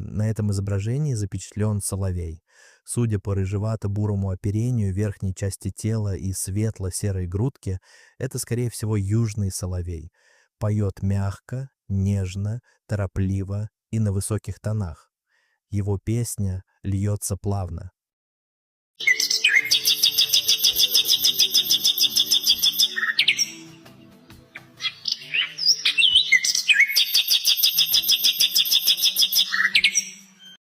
На этом изображении запечатлен соловей. Судя по рыжевато-бурому оперению верхней части тела и светло-серой грудке, это, скорее всего, южный соловей. Поет мягко, нежно, торопливо и на высоких тонах. Его песня льется плавно,